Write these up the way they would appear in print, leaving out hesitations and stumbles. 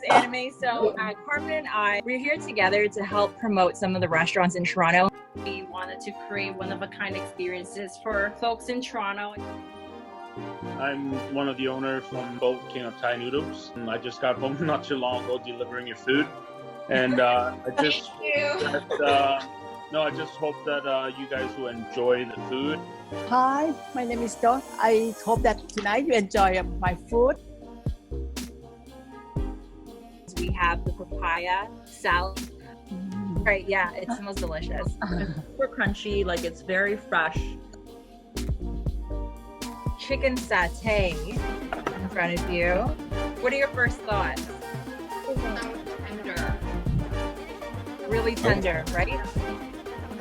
anime. So Carmen and I, we're here together to help promote some of the restaurants in Toronto. We wanted to create one-of-a-kind experiences for folks in Toronto. I'm one of the owners from Boat King of Thai Noodles. I just got home not too long ago delivering your food. And I just hope that you guys will enjoy the food. Hi, my name is Dawn. I hope that tonight you enjoy my food. We have the papaya salad. Right, yeah, it smells delicious. It's super crunchy, like it's very fresh. Chicken satay in front of you. What are your first thoughts? Tender. Really tender, right?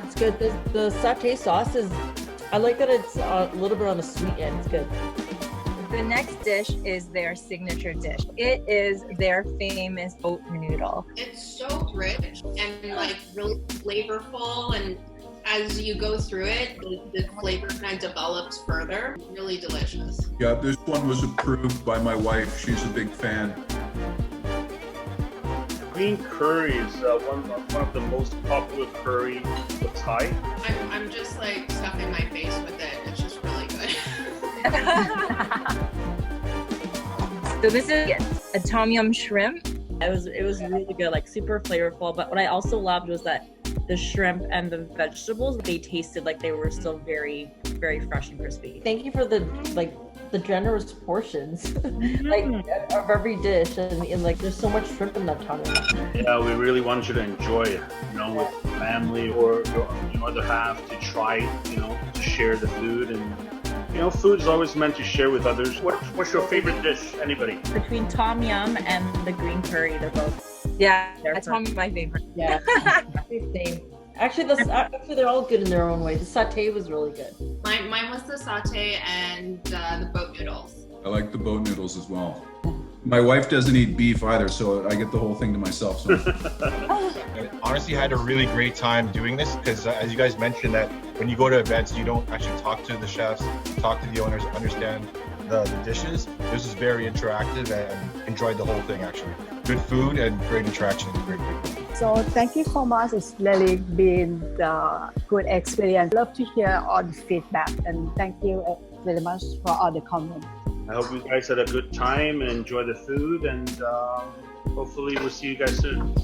It's good. The satay sauce is, I like that it's a little bit on the sweet end. It's good. The next dish is their signature dish. It is their famous boat noodle. It's so rich and like really flavorful, and as you go through it, the flavor kind of develops further. Really delicious. Yeah, this one was approved by my wife. She's a big fan. Green curry is one of the most popular curry with Thai. I'm just like stuffing my face with it. It's just really good. So this is a tom yum shrimp. It was really good, like super flavorful. But what I also loved was that the shrimp and the vegetables, they tasted like they were still very, very fresh and crispy. Thank you for the generous portions, like of every dish, and like there's so much shrimp in that tom yum. Yeah, we really want you to enjoy it, with family or your other half, to try, to share the food. And food is always meant to share with others. What's your favorite dish? Anybody? Between tom yum and the green curry, they're both. Yeah, that's one of my favorite. Yeah, same. Actually, they're all good in their own way. The satay was really good. Mine was the satay and the boat noodles. I like the boat noodles as well. My wife doesn't eat beef either, so I get the whole thing to myself. So. I honestly had a really great time doing this because, as you guys mentioned, that when you go to events, you don't actually talk to the chefs, talk to the owners, understand the dishes. This is very interactive and enjoyed the whole thing, actually. Good food and great interaction. Great people. So thank you so much. It's really been a good experience. Love to hear all the feedback, and thank you very much for all the comments. I hope you guys had a good time and enjoy the food, and hopefully we'll see you guys soon.